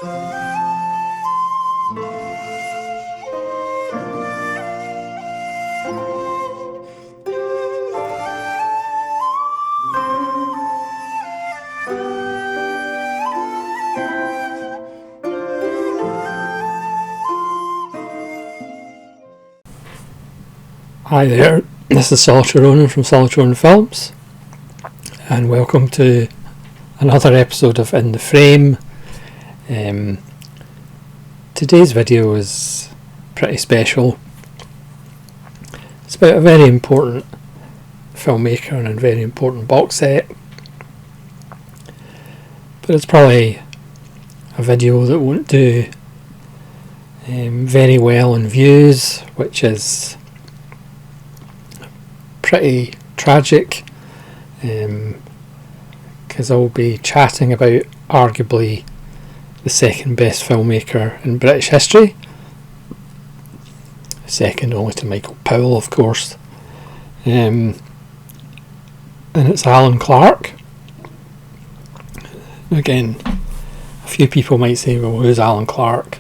Hi there, this is Solitary Ronan from Solitary Ronan Films, and welcome to another episode of In the Frame. Today's video is pretty special. It's about a very important filmmaker and a very important box set, but it's probably a video that won't do very well in views, which is pretty tragic, because I'll be chatting about arguably the second best filmmaker in British history, second only to Michael Powell, of course, and it's Alan Clarke. Again, a few people might say, well, who's Alan Clarke?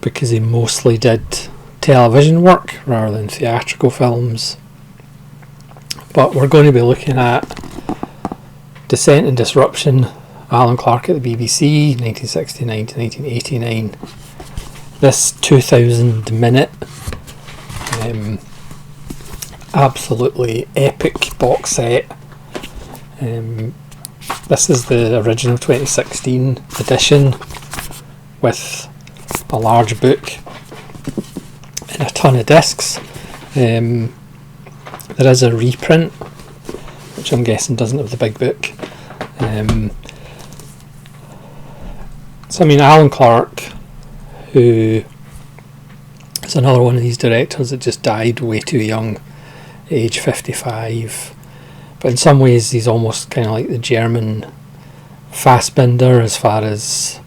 Because he mostly did television work rather than theatrical films, but we're going to be looking at Descent and Disruption, Alan Clarke at the BBC, 1969 to 1989. This 2000 minute absolutely epic box set. This is the original 2016 edition with a large book and a ton of discs. There is a reprint, which I'm guessing doesn't have the big book. So I mean, Alan Clarke, who is another one of these directors that just died way too young, age 55, but in some ways he's almost kind of like the German Fassbinder, as far as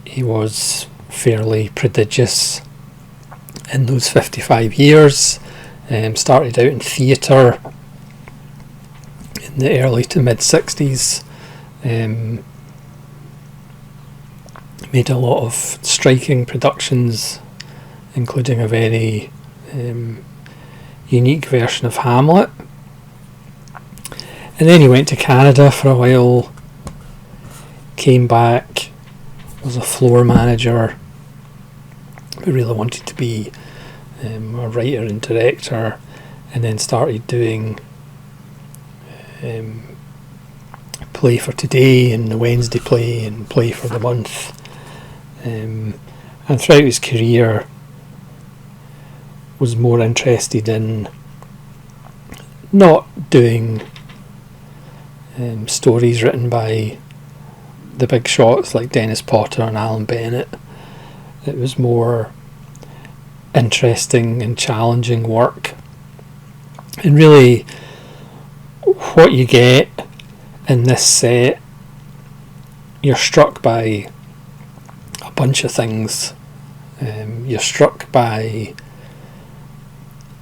he was fairly prodigious in those 55 years. Started out in theatre in the early to mid 60s, made a lot of striking productions, including a very unique version of Hamlet. And then he went to Canada for a while, came back, was a floor manager, but really wanted to be a writer and director, and then started doing Play for Today and the Wednesday Play and Play for the Month, and throughout his career was more interested in not doing stories written by the big shots like Dennis Potter and Alan Bennett. It was more interesting and challenging work, and really what you get in this set, you're struck by a bunch of things. You're struck by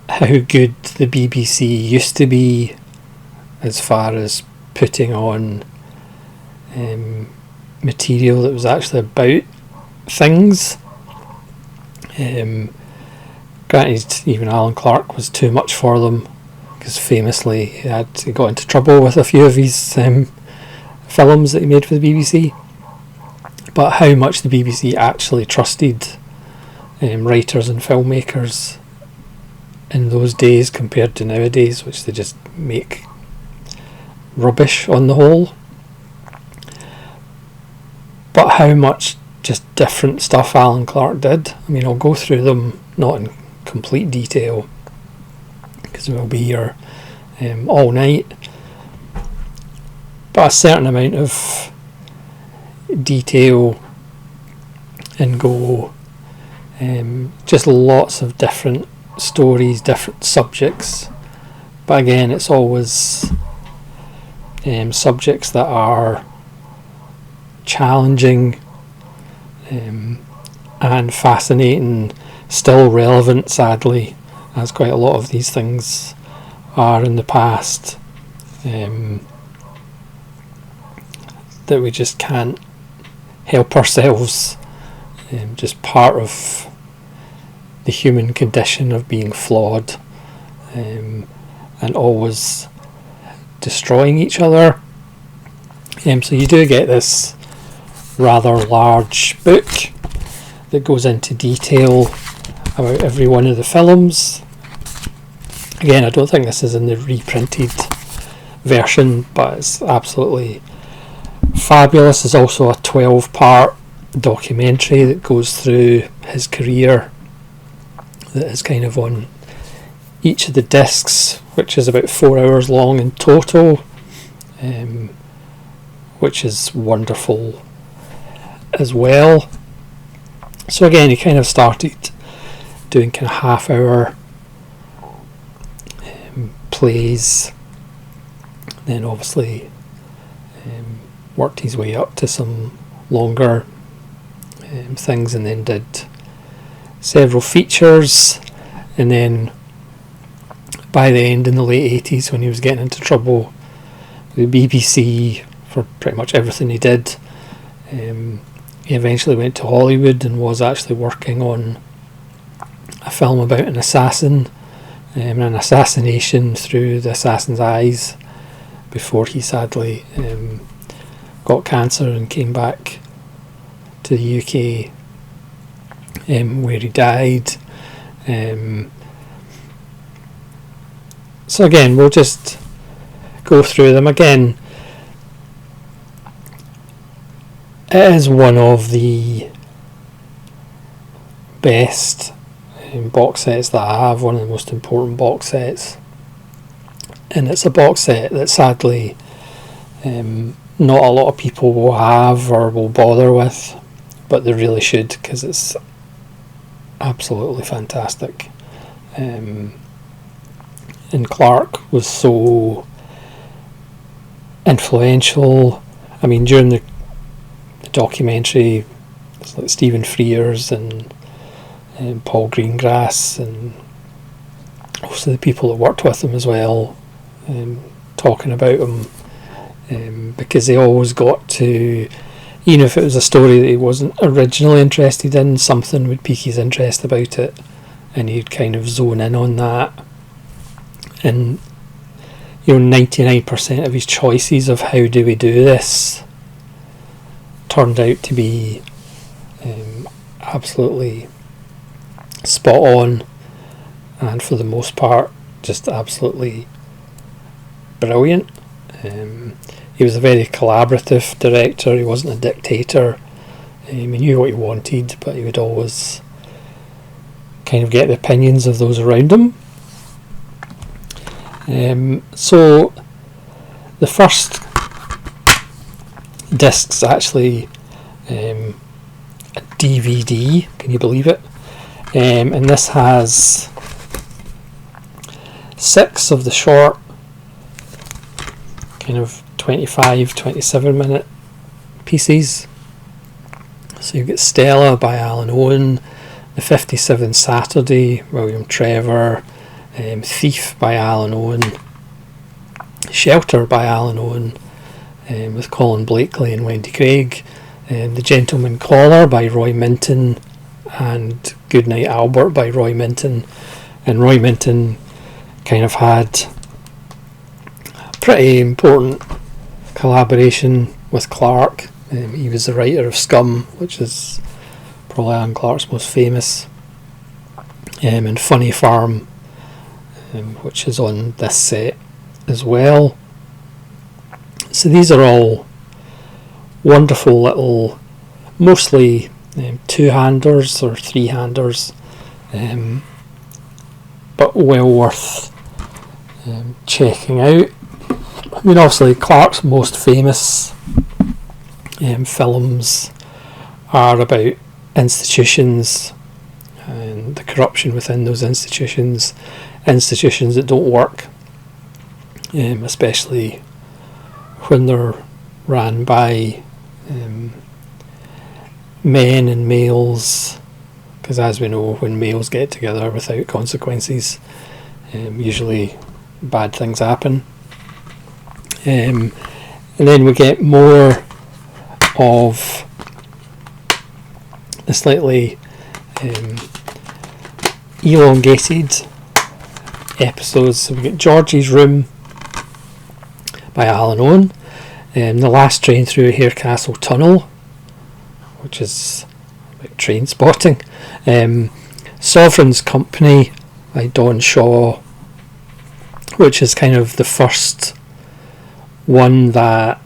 how good the BBC used to be as far as putting on material that was actually about things. Granted, even Alan Clarke was too much for them, because famously he got into trouble with a few of his films that he made for the BBC. But how much the BBC actually trusted writers and filmmakers in those days compared to nowadays, which they just make rubbish on the whole. But how much just different stuff Alan Clarke did. I mean, I'll go through them, not in complete detail, because we'll be here all night, but a certain amount of detail and go, just lots of different stories, different subjects, but again it's always subjects that are challenging and fascinating, still relevant, sadly, as quite a lot of these things are in the past. that we just can't help ourselves, just part of the human condition of being flawed, and always destroying each other. So you do get this rather large book that goes into detail about every one of the films. Again, I don't think this is in the reprinted version, but it's absolutely fabulous. There's also a 12-part documentary that goes through his career that is kind of on each of the discs, which is about 4 hours long in total, which is wonderful as well. So again, he kind of started doing kind of half-hour plays, then obviously worked his way up to some longer things, and then did several features, and then by the end, in the late 80s, when he was getting into trouble with the BBC for pretty much everything he did, he eventually went to Hollywood and was actually working on a film about an assassin, and an assassination through the assassin's eyes, before he sadly got cancer and came back to the UK, where he died. So again, we'll just go through them again. It is one of the best box sets that I have, one of the most important box sets, and it's a box set that sadly not a lot of people will have or will bother with, but they really should, because it's absolutely fantastic. And Clarke was so influential. I mean, during the documentary, it's like Stephen Frears and Paul Greengrass, and also the people that worked with him as well, talking about him, because they always got to, even if it was a story that he wasn't originally interested in, something would pique his interest about it, and he'd kind of zone in on that. And 99% of his choices of how do we do this turned out to be absolutely spot on, and for the most part just absolutely brilliant. He was a very collaborative director. He wasn't a dictator. He knew what he wanted, but he would always kind of get the opinions of those around him. So the first disc's actually a DVD, can you believe it? And this has 6 of the short kind of 27 minute pieces. So you get Stella by Alan Owen, The 57th Saturday, William Trevor, Thief by Alan Owen, Shelter by Alan Owen, with Colin Blakely and Wendy Craig, The Gentleman Caller by Roy Minton, and Goodnight Albert by Roy Minton. And Roy Minton kind of had a pretty important collaboration with Clarke. He was the writer of Scum, which is probably Alan Clarke's most famous, and Funny Farm, which is on this set as well. So these are all wonderful little, mostly two-handers or three-handers, but well worth checking out. I mean, obviously Clarke's most famous films are about institutions and the corruption within those institutions that don't work, especially when they're ran by men and males, because as we know, when males get together without consequences, usually bad things happen. And then we get more of the slightly elongated episodes. So we get Georgie's Room by Alan Owen, The Last Train Through Harecastle Tunnel, which is like train spotting, Sovereign's Company by Don Shaw, which is kind of the first one that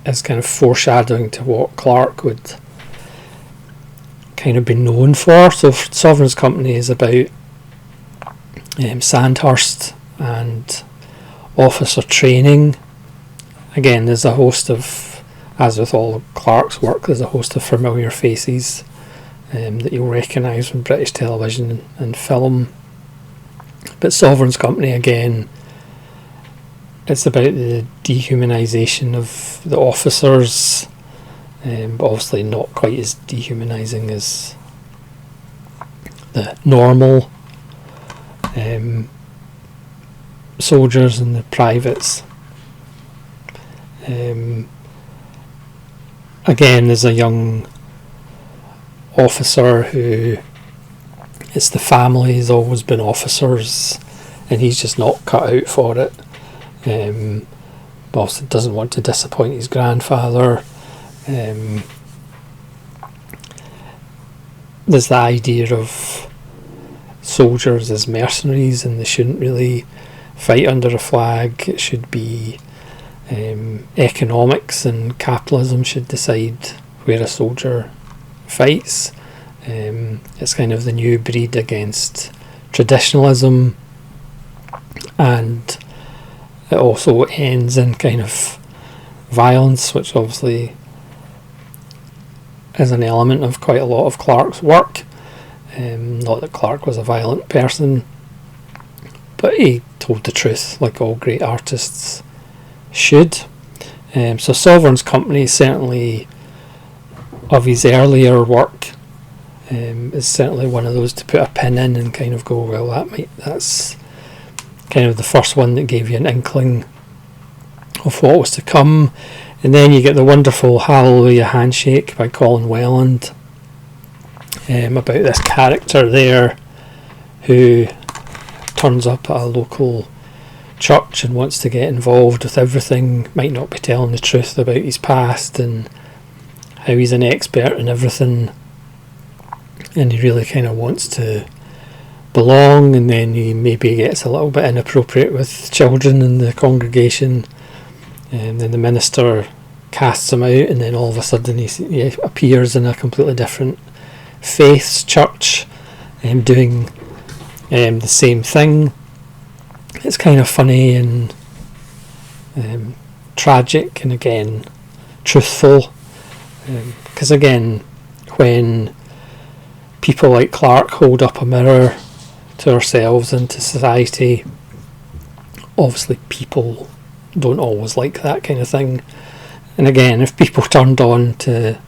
is kind of foreshadowing to what Clarke would kind of be known for. So Sovereign's Company is about Sandhurst and officer training. Again, there's a host of, as with all of Clarke's work, there's a host of familiar faces that you'll recognise from British television and film. But Sovereign's Company, again, it's about the dehumanisation of the officers, but obviously not quite as dehumanising as the normal soldiers and the privates. Again, there's a young officer who, it's the family, has always been officers and he's just not cut out for it. But also doesn't want to disappoint his grandfather. There's the idea of soldiers as mercenaries, and they shouldn't really fight under a flag. It should be economics and capitalism should decide where a soldier fights. It's kind of the new breed against traditionalism, and it also ends in kind of violence, which obviously is an element of quite a lot of Clarke's work. Not that Clarke was a violent person, but he told the truth like all great artists should. So Sovereign's Company, certainly of his earlier work, is certainly one of those to put a pin in and kind of go, well, that's kind of the first one that gave you an inkling of what was to come. And then you get the wonderful Hallelujah Handshake by Colin Welland, about this character there who turns up at a local church and wants to get involved with everything, might not be telling the truth about his past and how he's an expert in everything, and he really kind of wants to belong, and then he maybe gets a little bit inappropriate with children in the congregation, and then the minister casts him out, and then all of a sudden he appears in a completely different faith's church doing the same thing. It's kind of funny and tragic, and again truthful, because again, when people like Clarke hold up a mirror to ourselves and to society, obviously people don't always like that kind of thing. And again, if people turned on to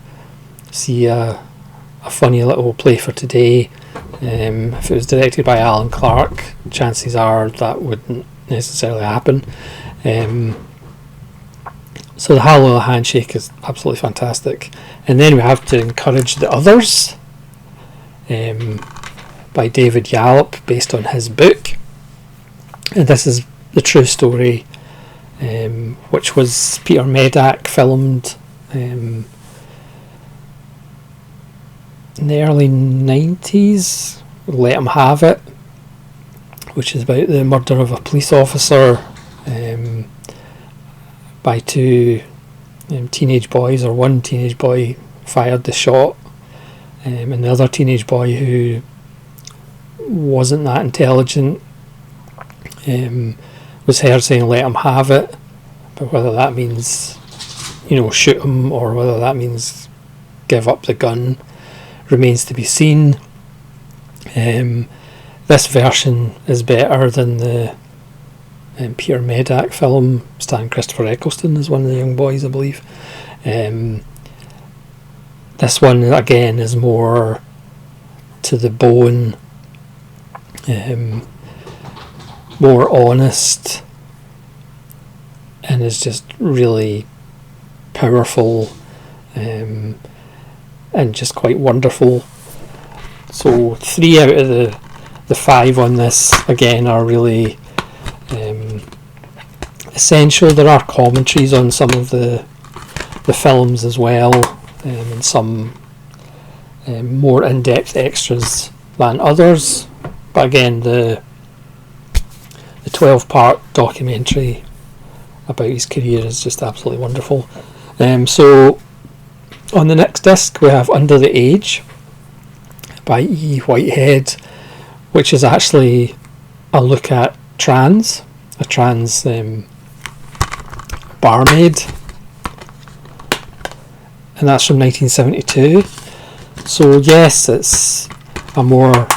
see a funny little play for today, if it was directed by Alan Clarke, chances are that wouldn't necessarily happen. So the Hallelujah Handshake is absolutely fantastic. And then we have to encourage the others, by David Yallop, based on his book. And this is the true story, which was Peter Medak filmed in the early 90s, Let 'Em Have It, which is about the murder of a police officer by two teenage boys, or one teenage boy fired the shot, and the other teenage boy, who wasn't that intelligent, was heard saying let him have it, but whether that means shoot him or whether that means give up the gun remains to be seen. This version is better than the Peter Medak film, starring Christopher Eccleston as one of the young boys, I believe. This one again is more to the bone, more honest, and is just really powerful, and just quite wonderful. So 3 out of the 5 on this again are really essential. There are commentaries on some of the films as well, and some more in-depth extras than others. But again, the 12-part documentary about his career is just absolutely wonderful. So on the next disc we have Under the Age by E. Whitehead, which is actually a look at a trans barmaid, and that's from 1972. So yes, it's a more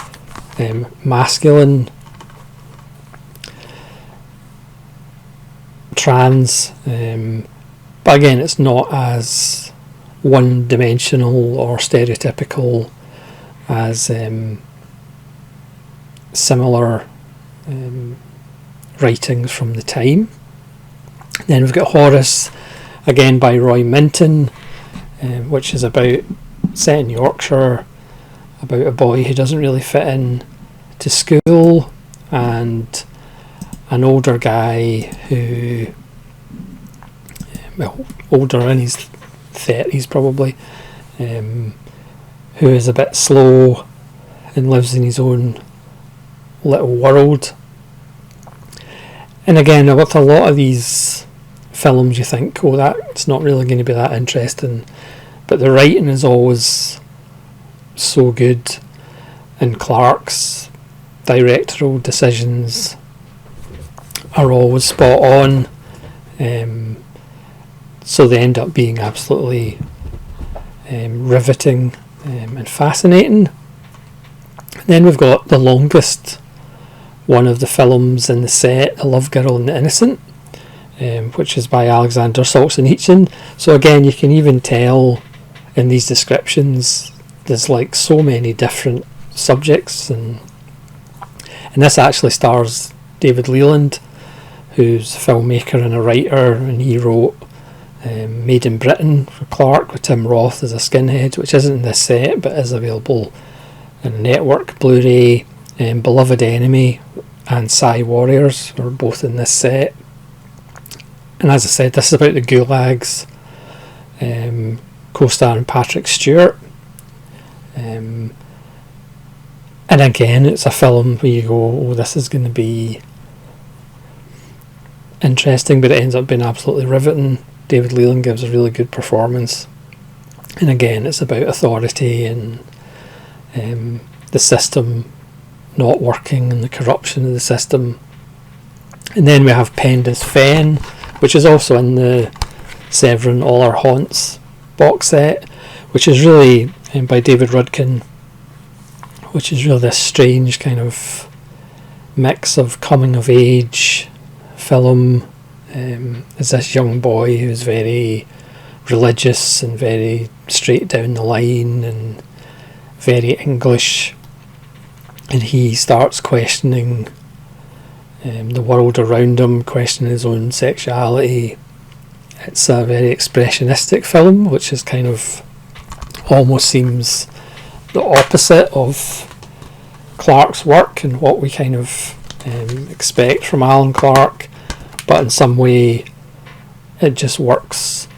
masculine trans, but again it's not as one-dimensional or stereotypical as similar writings from the time. Then we've got Horace, again by Roy Minton, which is about, set in Yorkshire, about a boy who doesn't really fit in to school, and an older guy who, well, older, in his 30s probably, who is a bit slow and lives in his own little world. And again, with a lot of these films you think, oh, that's not really going to be that interesting, but the writing is always so good, and Clarke's directorial decisions are always spot on, so they end up being absolutely riveting and fascinating. Then we've got the longest one of the films in the set, The Love Girl and the Innocent, which is by Alexander Solzhenitsyn. So again, you can even tell in these descriptions there's like so many different subjects, and this actually stars David Leland, who's a filmmaker and a writer, and he wrote Made in Britain for Clarke with Tim Roth as a skinhead, which isn't in this set but is available in a network Blu-ray. Beloved Enemy and Psy Warriors are both in this set. And as I said, this is about the gulags, co-starring Patrick Stewart. And again, it's a film where you go, oh, this is going to be interesting, but it ends up being absolutely riveting. David Leland gives a really good performance. And again, it's about authority and the system not working and the corruption of the system. And then we have Penned as Fen, which is also in the Severin All Our Haunts box set, which is really by David Rudkin, which is really this strange kind of mix of coming of age film. As this young boy who's very religious and very straight down the line and very English, and he starts questioning the world around him, questioning his own sexuality. It's a very expressionistic film, which is kind of almost seems the opposite of Clarke's work and what we kind of expect from Alan Clarke, but in some way it just works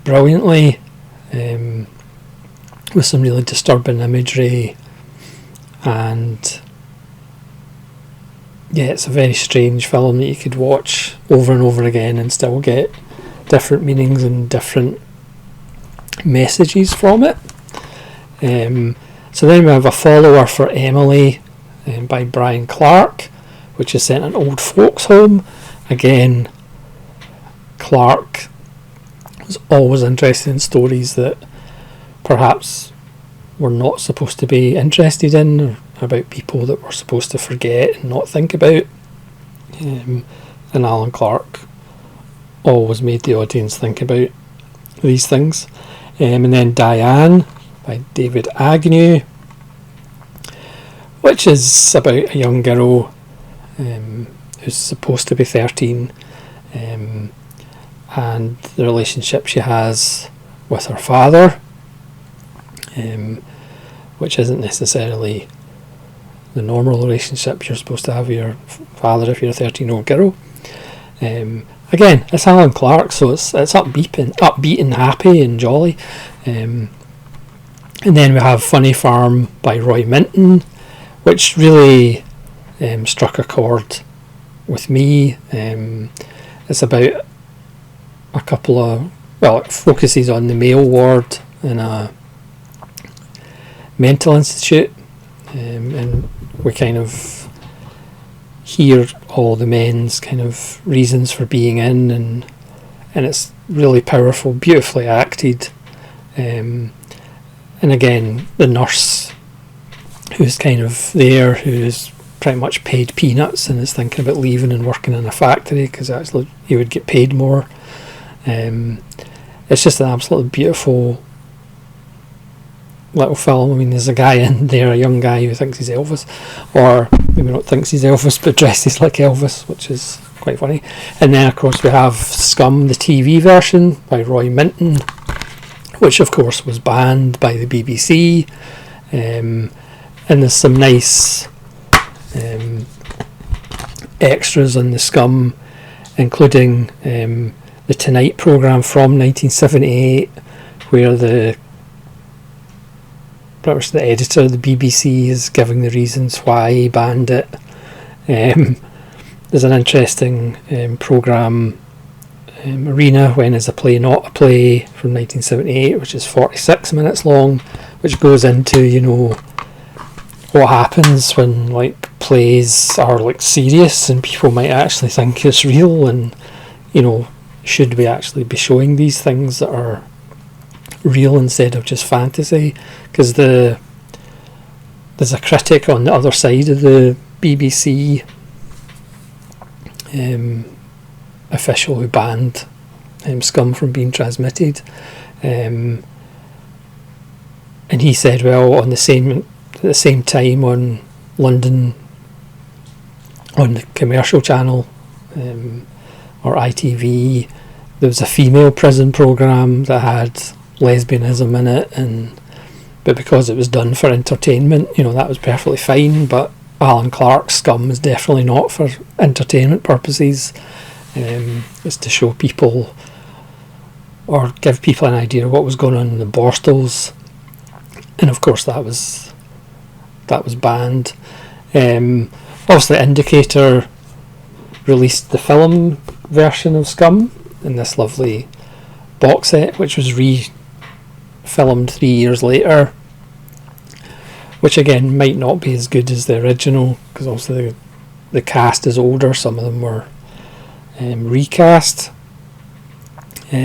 brilliantly, with some really disturbing imagery. And yeah, it's a very strange film that you could watch over and over again and still get different meanings and different messages from it. So then we have a follower for Emily, by Brian Clarke, which is set in an old folks home. Again, Clarke was always interested in stories that perhaps we're not supposed to be interested in, or about people that we're supposed to forget and not think about. And Alan Clarke always made the audience think about these things. And then Diane by David Agnew, which is about a young girl who's supposed to be 13, and the relationship she has with her father, which isn't necessarily the normal relationship you're supposed to have with your father if you're a 13-year-old girl. Again, it's Alan Clarke, so it's upbeat and happy and jolly. And then we have Funny Farm by Roy Minton, which really struck a chord with me. It's about a couple of, it focuses on the male ward in a mental institute, and we kind of hear all the men's kind of reasons for being in, and it's really powerful, beautifully acted. And again, the nurse who's kind of there, who's pretty much paid peanuts and is thinking about leaving and working in a factory because actually he would get paid more. It's just an absolutely beautiful little film. I mean, there's a guy in there, a young guy who thinks he's Elvis, or maybe not thinks he's Elvis but dresses like Elvis, which is quite funny. And then of course we have Scum, the TV version by Roy Minton, which of course was banned by the BBC. And there's some nice extras on the Scum, including the Tonight programme from 1978, where pretty much the editor of the BBC is giving the reasons why he banned it. There's an interesting programme, Arena, When Is a Play Not a Play, from 1978, which is 46 minutes long, which goes into, what happens when plays are serious and people might actually think it's real, and should we actually be showing these things that are real instead of just fantasy? Because there's a critic on the other side of the BBC official who banned Scum from being transmitted, and he said, well, at the same time on London, on the commercial channel, or ITV, there was a female prison programme that had lesbianism in it, but because it was done for entertainment, that was perfectly fine. But Alan Clarke's Scum is definitely not for entertainment purposes. It's to show people or give people an idea of what was going on in the Borstals, and of course that was banned. Obviously Indicator released the film version of Scum in this lovely box set, which was filmed 3 years later, which again might not be as good as the original, because also the cast is older. Some of them were recast, but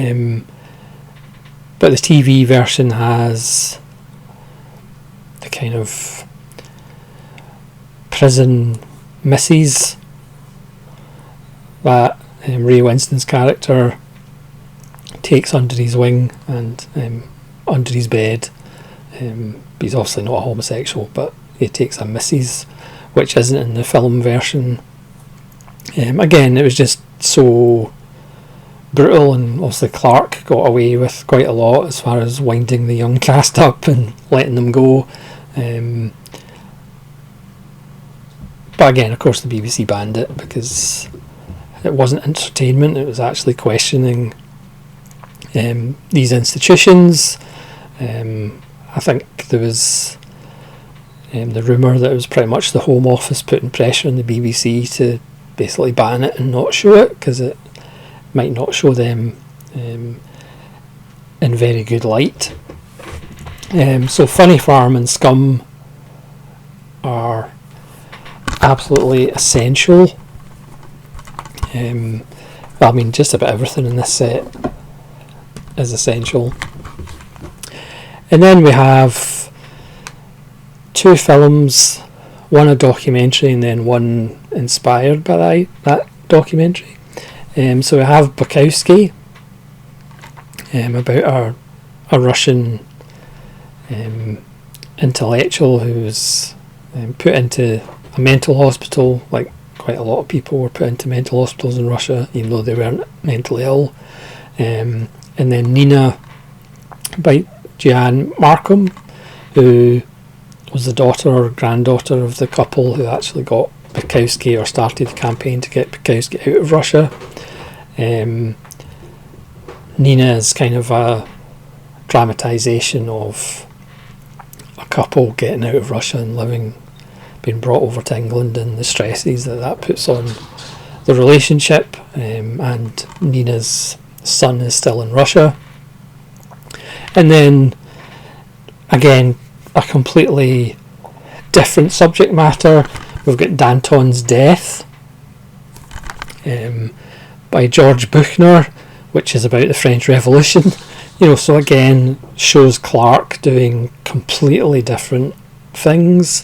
the TV version has the kind of prison misses that Ray Winston's character takes under his wing and under his bed. He's obviously not a homosexual, but he takes a missus, which isn't in the film version. Again, it was just so brutal, and obviously Clarke got away with quite a lot as far as winding the young cast up and letting them go. But again, of course, the BBC banned it because it wasn't entertainment, it was actually questioning these institutions. I think there was the rumour that it was pretty much the Home Office putting pressure on the BBC to basically ban it and not show it, because it might not show them in very good light. So Funny Farm and Scum are absolutely essential. Just about everything in this set is essential. And then we have two films, one a documentary and then one inspired by that documentary. So we have Bukowski, about a Russian intellectual who's put into a mental hospital quite a lot of people were put into mental hospitals in Russia, even though they weren't mentally ill. And then Nina by Jan Markham, who was the daughter or granddaughter of the couple who actually got Bukowski, or started the campaign to get Bukowski out of Russia. Nina is kind of a dramatisation of a couple getting out of Russia and being brought over to England, and the stresses that puts on the relationship. And Nina's son is still in Russia. And then, again, a completely different subject matter. We've got Danton's Death by George Buchner, which is about the French Revolution. So again, shows Clarke doing completely different things.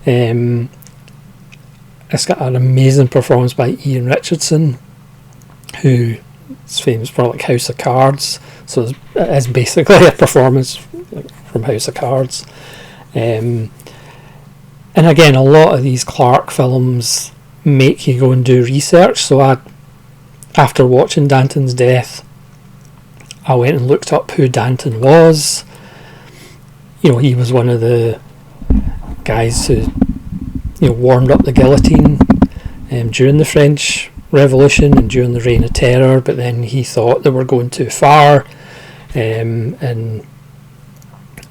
It's got an amazing performance by Ian Richardson, who is famous for like House of Cards. So it's basically a performance from House of Cards. And again, a lot of these Clarke films make you go and do research. So after watching Danton's Death, I went and looked up who Danton was. He was one of the guys who warmed up the guillotine during the French Revolution and during the Reign of Terror, but then he thought they were going too far, and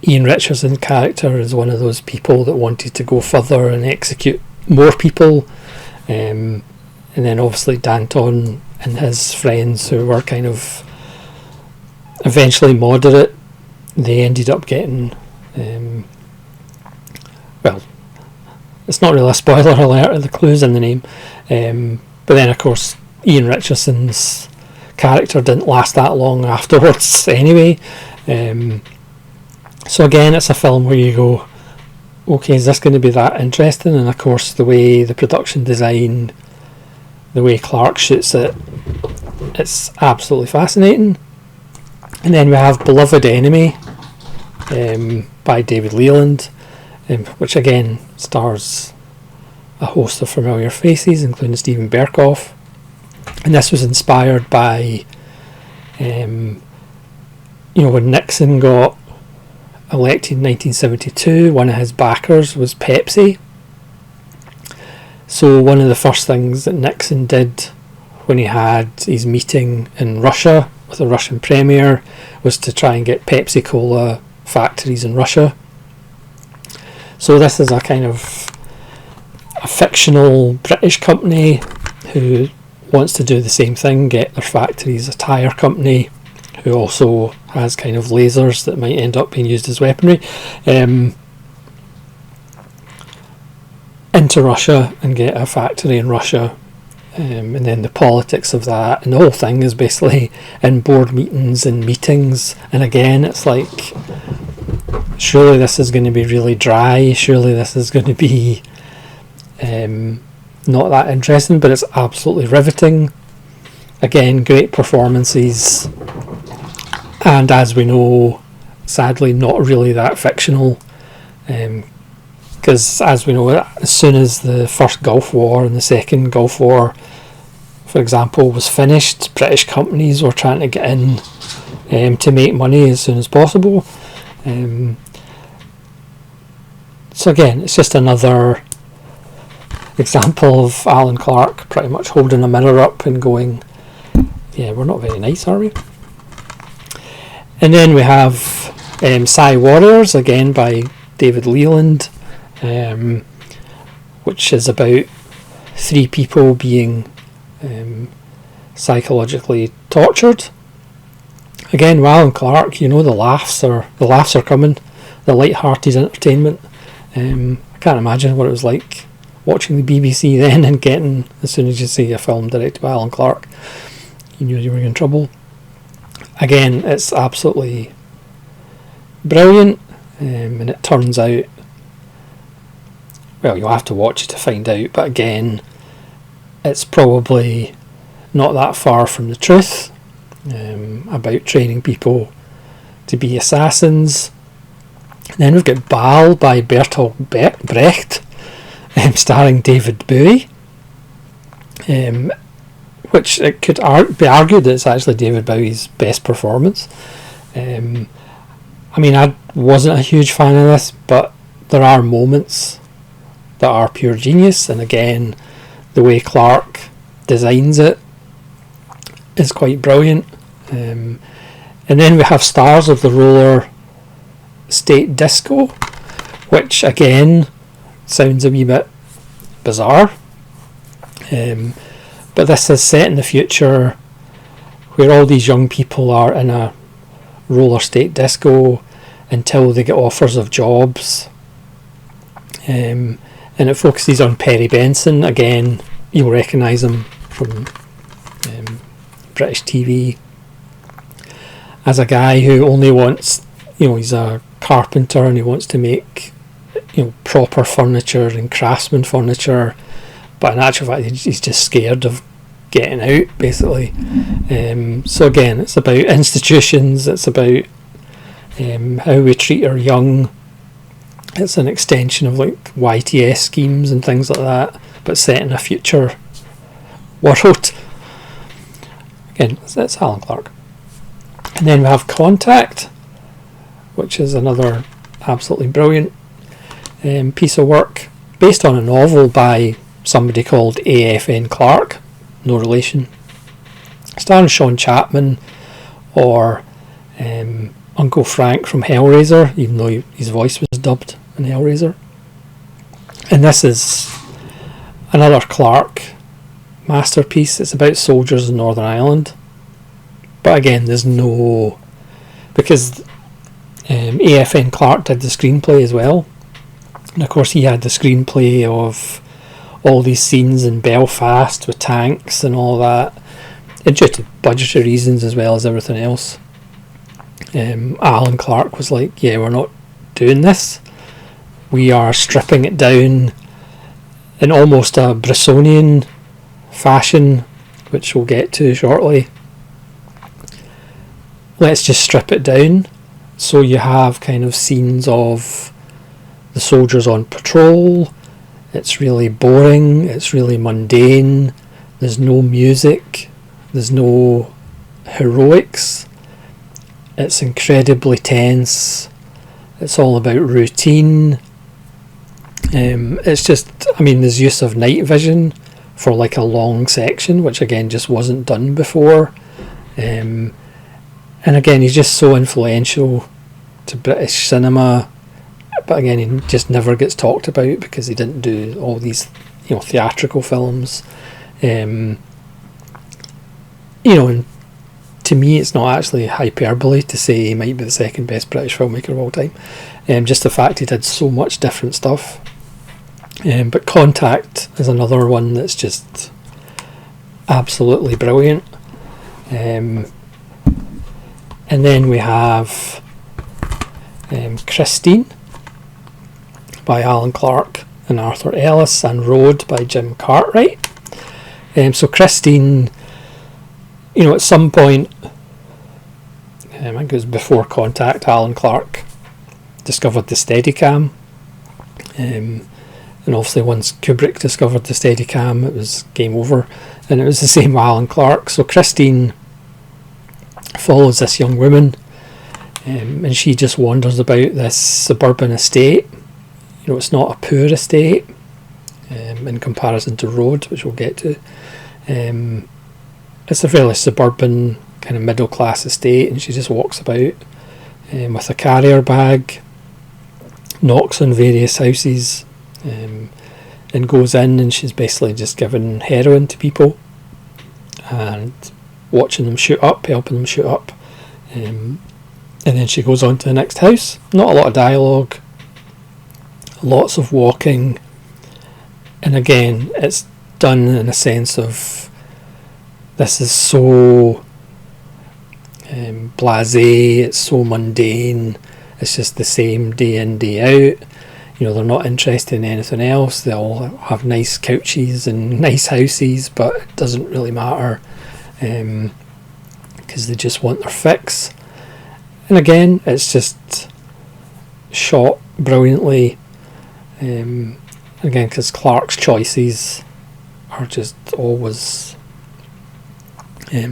Ian Richardson's character is one of those people that wanted to go further and execute more people, and then obviously Danton and his friends, who were kind of eventually moderate, they ended up getting it's not really a spoiler alert, the clues in the name, but then of course Ian Richardson's character didn't last that long afterwards anyway. So again, it's a film where you go, okay, is this going to be that interesting? And of course the way the production design, the way Clarke shoots it, it's absolutely fascinating. And then we have Beloved Enemy by David Leland, which again stars a host of familiar faces, including Stephen Berkoff. And this was inspired by, when Nixon got elected in 1972, one of his backers was Pepsi. So one of the first things that Nixon did when he had his meeting in Russia with the Russian premier was to try and get Pepsi Cola factories in Russia. So this is a kind of a fictional British company who wants to do the same thing, get their factories, a tyre company who also has kind of lasers that might end up being used as weaponry, into Russia and get a factory in Russia. And then the politics of that, and the whole thing is basically in board meetings and meetings. And again, it's like, surely this is going to be really dry, surely this is going to be not that interesting, but it's absolutely riveting. Again, great performances, and as we know, sadly not really that fictional, because as we know, as soon as the first Gulf War and the second Gulf War, for example, was finished, British companies were trying to get in to make money as soon as possible. So again, it's just another example of Alan Clarke pretty much holding a mirror up and going, yeah, we're not very nice, are we? And then we have Psy Warriors, again by David Leland, which is about 3 people being psychologically tortured. Again, with Alan Clarke, the laughs are coming, the light-hearted entertainment. I can't imagine what it was like watching the BBC then and getting, as soon as you see a film directed by Alan Clarke, you knew you were in trouble. Again, it's absolutely brilliant, and it turns out, well, you'll have to watch it to find out, but again, it's probably not that far from the truth about training people to be assassins. And then we've got Baal by Bertolt Brecht, starring David Bowie. which it could be argued that it's actually David Bowie's best performance. I mean, I wasn't a huge fan of this, but there are moments that are pure genius, and again, the way Clarke designs it is quite brilliant. And then we have Stars of the Roller State Disco, which again sounds a wee bit bizarre. But this is set in the future where all these young people are in a roller state disco until they get offers of jobs. And it focuses on Perry Benson. Again, you'll recognise him from British TV as a guy who only wants, he's a carpenter and he wants to make, proper furniture and craftsman furniture, but in actual fact he's just scared of getting out, basically. So again, it's about institutions, it's about how we treat our young. It's an extension of like YTS schemes and things like that, but set in a future world. Again, it's Alan Clarke. And then we have Contact, which is another absolutely brilliant piece of work based on a novel by somebody called A.F.N. Clarke, no relation, starring Sean Chapman or Uncle Frank from Hellraiser, even though his voice was dubbed in Hellraiser. And this is another Clarke masterpiece. It's about soldiers in Northern Ireland, but again, there's no, because A.F.N. Clarke did the screenplay as well, and of course he had the screenplay of all these scenes in Belfast with tanks and all that, and due to budgetary reasons as well as everything else, Alan Clarke was like, yeah, we're not doing this, we are stripping it down in almost a Bressonian fashion, which we'll get to shortly. Let's just strip it down so you have kind of scenes of the soldiers on patrol. It's really boring, it's really mundane, there's no music, there's no heroics, it's incredibly tense, it's all about routine. It's just, there's use of night vision for like a long section, which again just wasn't done before. And again, he's just so influential to British cinema, but again, he just never gets talked about because he didn't do all these, theatrical films. And to me, it's not actually hyperbole to say he might be the second best British filmmaker of all time. Just the fact he did so much different stuff. But Contact is another one that's just absolutely brilliant. And then we have Christine by Alan Clarke and Arthur Ellis, and Road by Jim Cartwright. So Christine, at some point, I think it was before Contact, Alan Clarke discovered the Steadicam. And obviously once Kubrick discovered the Steadicam, it was game over, and it was the same with Alan Clarke. So Christine follows this young woman, and she just wanders about this suburban estate. It's not a poor estate in comparison to Road, which we'll get to. It's a fairly suburban kind of middle class estate, and she just walks about with a carrier bag, knocks on various houses, and goes in, and she's basically just giving heroin to people and watching them shoot up, helping them shoot up, and then she goes on to the next house. Not a lot of dialogue, lots of walking, and again, it's done in a sense of, this is so blasé, it's so mundane, it's just the same day in, day out. They're not interested in anything else. They all have nice couches and nice houses, but it doesn't really matter because they just want their fix. And again, it's just shot brilliantly. Again, because Clarke's choices are just always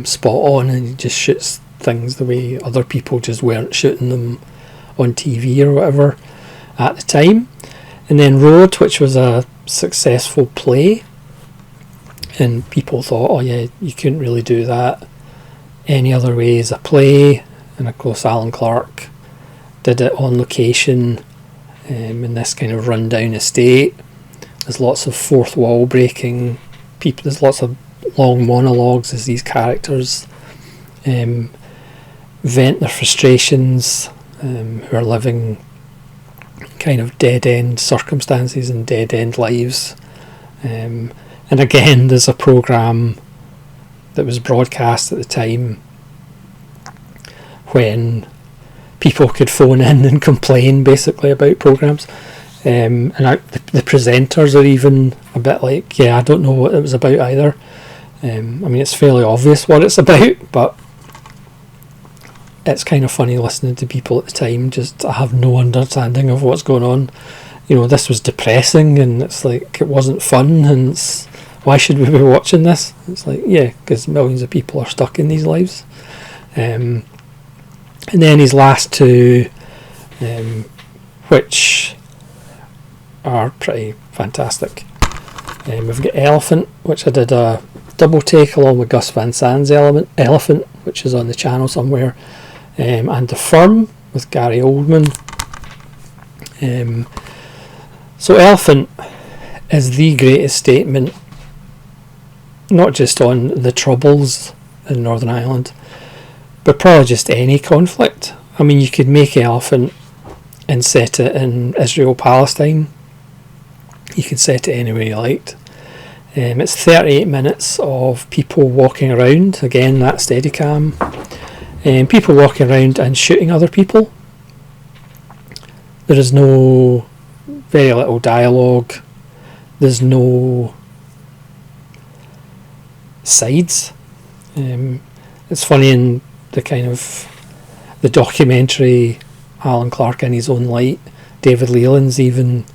spot on, and he just shoots things the way other people just weren't shooting them on TV or whatever at the time. And then Road, which was a successful play, and people thought, oh yeah, you couldn't really do that any other way as a play. And of course Alan Clarke did it on location in this kind of rundown estate. There's lots of fourth wall breaking, there's lots of long monologues as these characters vent their frustrations, who are living kind of dead-end circumstances and dead-end lives. And again, there's a programme that was broadcast at the time when people could phone in and complain basically about programmes. And the presenters are even a bit like, yeah, I don't know what it was about either. I mean, it's fairly obvious what it's about, but it's kind of funny listening to people at the time just have no understanding of what's going on. You know, this was depressing, and it's like, it wasn't fun, and why should we be watching this? It's like, yeah, because millions of people are stuck in these lives. And then his last two, which are pretty fantastic. We've got Elephant, which I did a double take along with Gus Van Sant's Elephant, which is on the channel somewhere, and The Firm with Gary Oldman. So Elephant is the greatest statement, not just on the Troubles in Northern Ireland, but probably just any conflict. I mean, you could make Elephant and set it in Israel-Palestine. You could set it anywhere you liked. It's 38 minutes of people walking around, again that Steadicam, people walking around and shooting other people. There is very little dialogue, there's no sides. It's funny, in the kind of the documentary Alan Clarke in His Own Light, David Leland's even,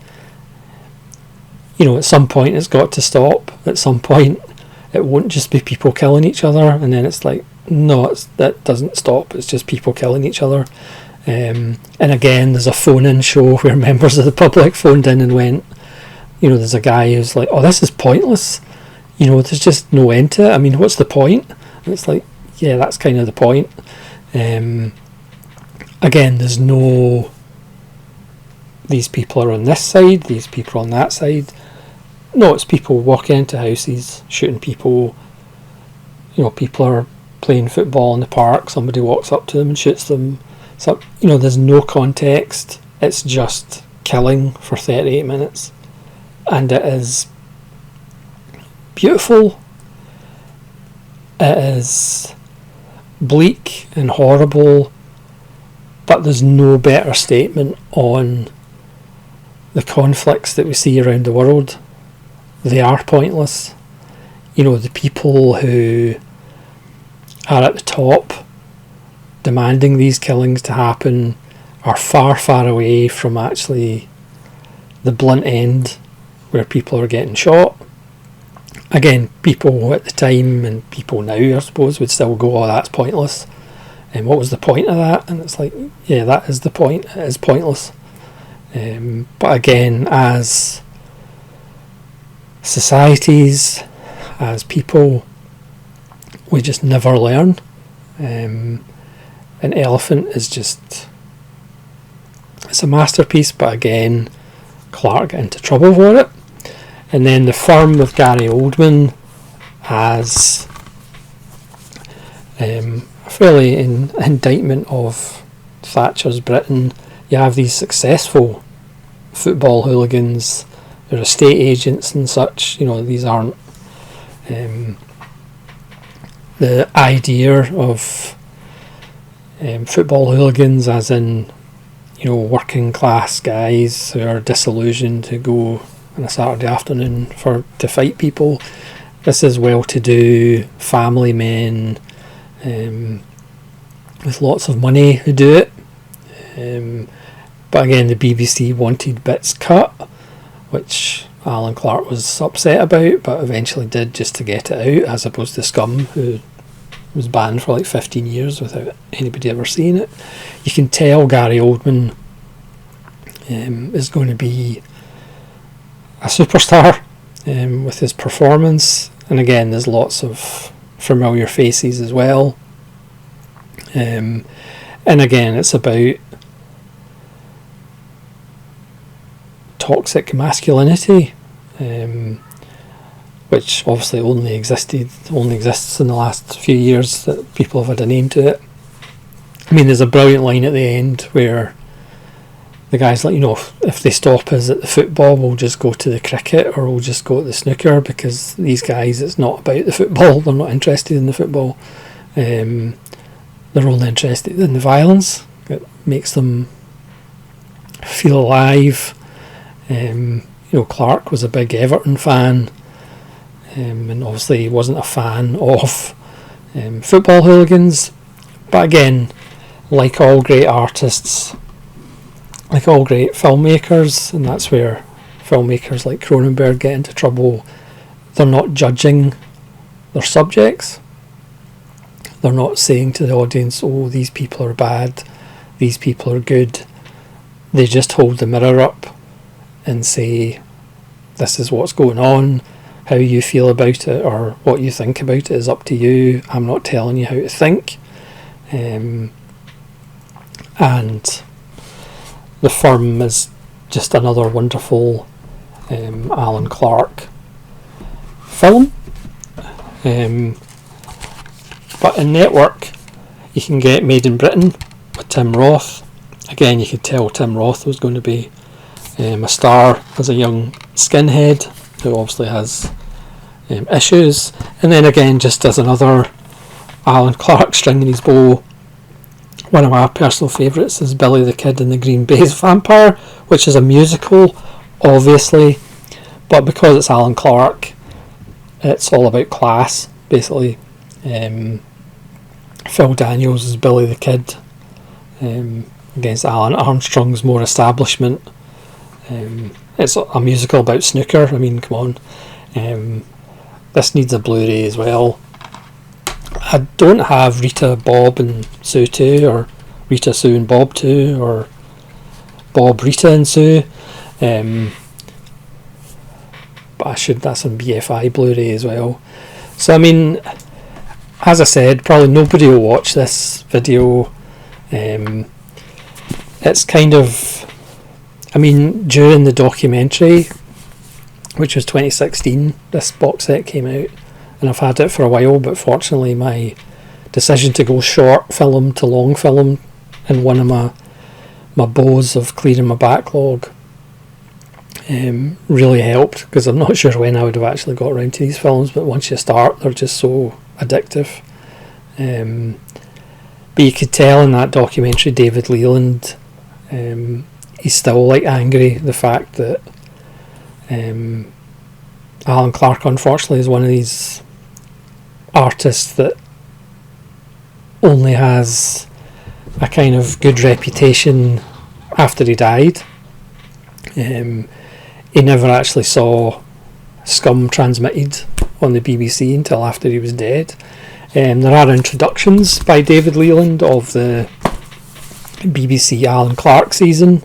you know, at some point it's got to stop. At some point it won't just be people killing each other, and then it's like, no, that doesn't stop, it's just people killing each other. And again, there's a phone-in show where members of the public phoned in and went, you know, there's a guy who's like, oh, this is pointless, you know, there's just no end to it, I mean, what's the point? And it's like, yeah, that's kind of the point. Again, there's no, these people are on this side, these people are on that side. No, it's people walking into houses, shooting people. You know, people are playing football in the park, somebody walks up to them and shoots them. So, you know, there's no context, it's just killing for 38 minutes. And it is beautiful, it is bleak and horrible, but there's no better statement on the conflicts that we see around the world. They are pointless. You know, the people who are at the top demanding these killings to happen are far, far away from actually the blunt end where people are getting shot. Again, people at the time and people now, I suppose, would still go, oh, that's pointless. And what was the point of that? And it's like, yeah, that is the point. It is pointless. But again, as societies, as people, we just never learn. An Elephant is just, it's a masterpiece, but again, Clarke got into trouble for it. And then The Firm with Gary Oldman as a fairly indictment of Thatcher's Britain. You have these successful football hooligans, they're estate agents and such, you know, these aren't the idea of football hooligans as in, you know, working class guys who are disillusioned to go on a Saturday afternoon to fight people. This is well-to-do family men with lots of money who do it. But again, the BBC wanted bits cut, which Alan Clarke was upset about, but eventually did just to get it out, as opposed to Scum, who was banned for like 15 years without anybody ever seeing it. You can tell Gary Oldman is going to be a superstar with his performance, and again there's lots of familiar faces as well, and again it's about toxic masculinity, which obviously only exists in the last few years that people have had a name to it. I mean, there's a brilliant line at the end where the guy's like, if they stop us at the football, we'll just go to the cricket or we'll just go to the snooker, because these guys, it's not about the football, they're not interested in the football, they're only interested in the violence. It makes them feel alive. Clarke was a big Everton fan, and obviously he wasn't a fan of football hooligans, but again, like all great artists, like all great filmmakers, and that's where filmmakers like Cronenberg get into trouble, they're not judging their subjects. They're not saying to the audience, oh, these people are bad, these people are good. They just hold the mirror up and say, this is what's going on. How you feel about it or what you think about it is up to you. I'm not telling you how to think. And The Firm is just another wonderful Alan Clarke film. But in network, you can get Made in Britain with Tim Roth. Again, you could tell Tim Roth was going to be a star as a young skinhead who obviously has issues. And then again, just as another Alan Clarke string in his bow, one of my personal favourites is Billy the Kid and the Green Bay's Vampire, which is a musical, obviously, but because it's Alan Clarke, it's all about class, basically. Phil Daniels is Billy the Kid against Alan Armstrong's more establishment. It's a musical about snooker. I mean, come on. This needs a Blu-ray as well. I don't have Rita, Bob and Sue 2, or Rita, Sue and Bob 2, or Bob, Rita and Sue. But I should, that's on BFI Blu-ray as well. So I mean, as I said, probably nobody will watch this video. It's kind of, I mean, during the documentary, which was 2016, this box set came out, and I've had it for a while, but fortunately my decision to go short film to long film in one of my bows of clearing my backlog really helped, because I'm not sure when I would have actually got around to these films, but once you start, they're just so addictive. But you could tell in that documentary, David Leland, he's still like angry the fact that Alan Clarke, unfortunately, is one of these artists that only has a kind of good reputation after he died. He never actually saw Scum transmitted on the BBC until after he was dead. There are introductions by David Leland of the BBC Alan Clarke season,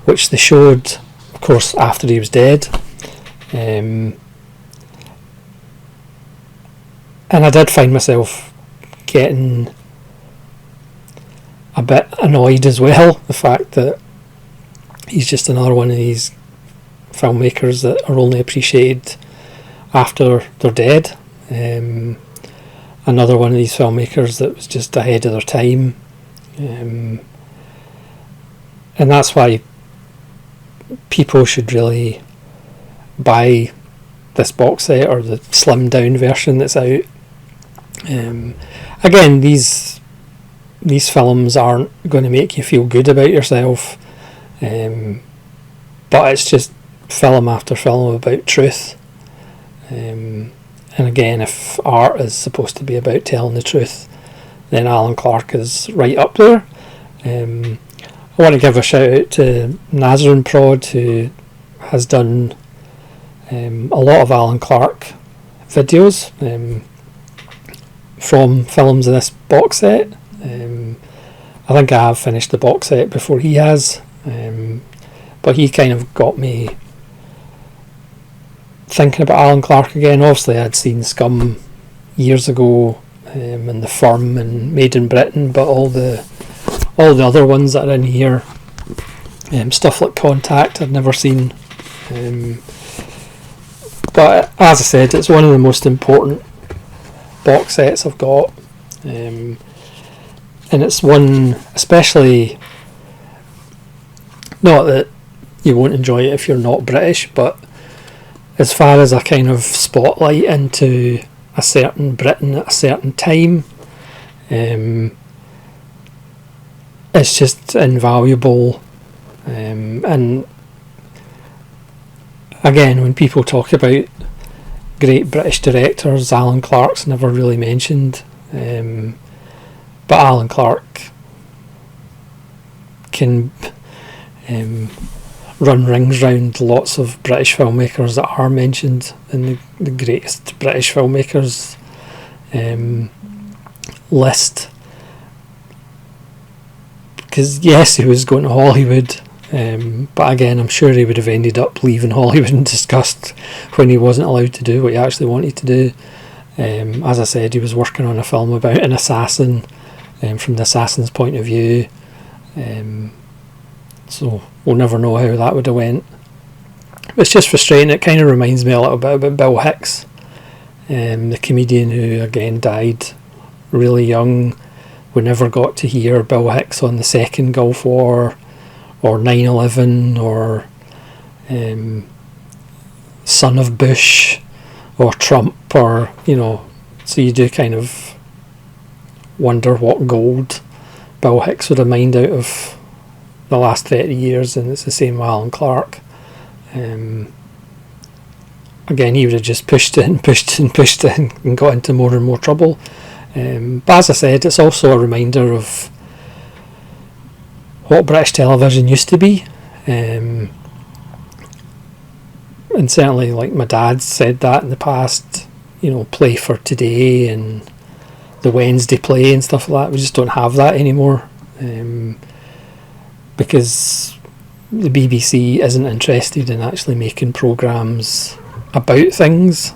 which they showed, of course, after he was dead. And I did find myself getting a bit annoyed as well, the fact that he's just another one of these filmmakers that are only appreciated after they're dead. Another one of these filmmakers that was just ahead of their time. And that's why people should really buy this box set or the slimmed down version that's out. Again, these films aren't going to make you feel good about yourself, but it's just film after film about truth. And again, if art is supposed to be about telling the truth, then Alan Clarke is right up there. I want to give a shout out to Nazarene Prod, who has done a lot of Alan Clarke videos from films in this box set. I think I have finished the box set before he has, but he kind of got me thinking about Alan Clarke again. Obviously I'd seen Scum years ago, and The Firm and Made in Britain, but all the other ones that are in here, stuff like Contact, I'd never seen. But as I said, it's one of the most important box sets I've got, and it's one, especially, not that you won't enjoy it if you're not British, but as far as a kind of spotlight into a certain Britain at a certain time, it's just invaluable. And again, when people talk about great British directors, Alan Clarke's never really mentioned, but Alan Clarke can run rings round lots of British filmmakers that are mentioned in the greatest British filmmakers list. Because yes, he was going to Hollywood, but again, I'm sure he would have ended up leaving Hollywood in disgust when he wasn't allowed to do what he actually wanted to do. As I said, he was working on a film about an assassin, from the assassin's point of view, so we'll never know how that would have went. It's just frustrating. It kind of reminds me a little bit about Bill Hicks, the comedian who again died really young. We never got to hear Bill Hicks on the second Gulf War, or 9/11, or Son of Bush, or Trump, or, so you do kind of wonder what gold Bill Hicks would have mined out of the last 30 years, and it's the same with Alan Clarke. Again, he would have just pushed it and got into more and more trouble. But as I said, it's also a reminder of what British television used to be, and certainly, like my dad said that in the past, Play for Today and the Wednesday Play and stuff like that. We just don't have that anymore, because the BBC isn't interested in actually making programmes about things,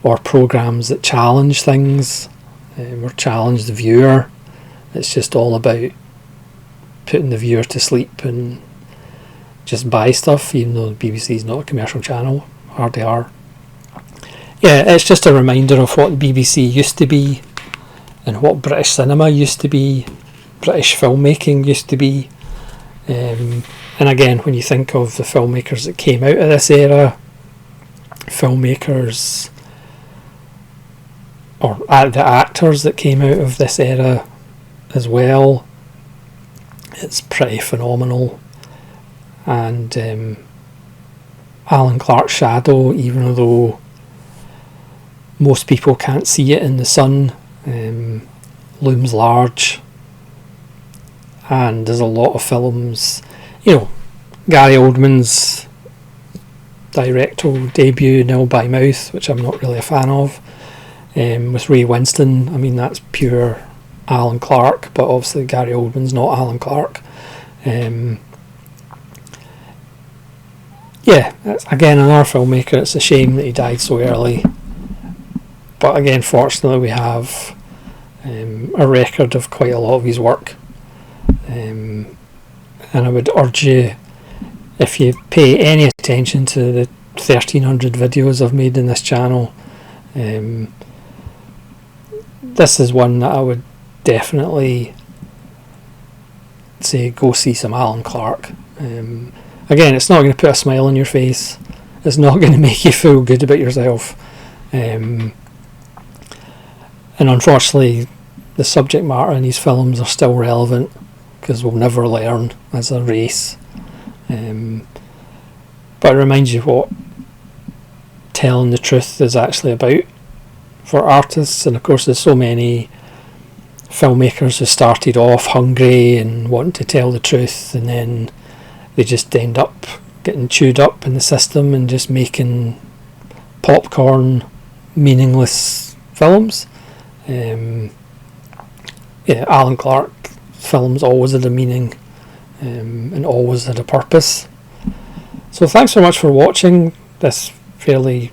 or programmes that challenge things, or challenge the viewer. It's just all about putting the viewer to sleep and just buy stuff, even though the BBC is not a commercial channel, hardly are. Yeah, it's just a reminder of what the BBC used to be, and what British cinema used to be, British filmmaking used to be. And again, when you think of the filmmakers that came out of this era, filmmakers, or the actors that came out of this era as well, it's pretty phenomenal. And Alan Clarke's shadow, even though most people can't see it in the sun, looms large. And there's a lot of films, Gary Oldman's directorial debut, Nil by Mouth, which I'm not really a fan of, with Ray Winston. I mean, that's pure Alan Clarke, but obviously Gary Oldman's not Alan Clarke. Again, another filmmaker. It's a shame that he died so early, but again, fortunately, we have a record of quite a lot of his work, and I would urge you, if you pay any attention to the 1,300 videos I've made in this channel, this is one that I would definitely say go see some Alan Clarke. Again, it's not going to put a smile on your face, it's not going to make you feel good about yourself, and unfortunately the subject matter in these films are still relevant, because we'll never learn as a race, but it reminds you what telling the truth is actually about for artists. And of course there's so many filmmakers who started off hungry and wanting to tell the truth, and then they just end up getting chewed up in the system and just making popcorn, meaningless films. Alan Clarke films always had a meaning, and always had a purpose. So thanks so much for watching this fairly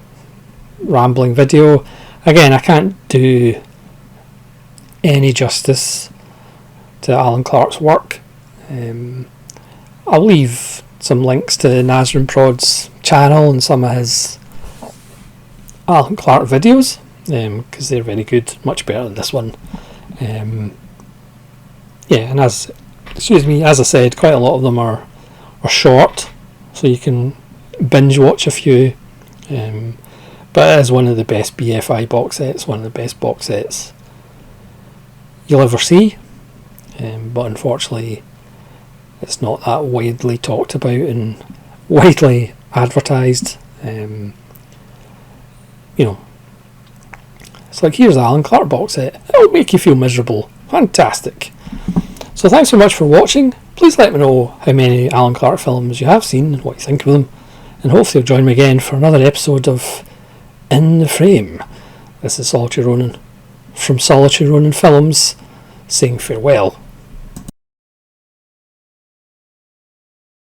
rambling video. Again, I can't do any justice to Alan Clarke's work. I'll leave some links to Nazrin Prod's channel and some of his Alan Clarke videos, because they're very good, much better than this one. And as I said, quite a lot of them are short, so you can binge watch a few. But it is one of the best BFI box sets, one of the best box sets you'll ever see. But unfortunately, it's not that widely talked about and widely advertised. It's like, here's the Alan Clarke box set, it'll make you feel miserable. Fantastic. So thanks so much for watching. Please let me know how many Alan Clarke films you have seen and what you think of them, and hopefully you'll join me again for another episode of In the Frame. This is Solitary Ronin from Solitary Ronin Films saying farewell.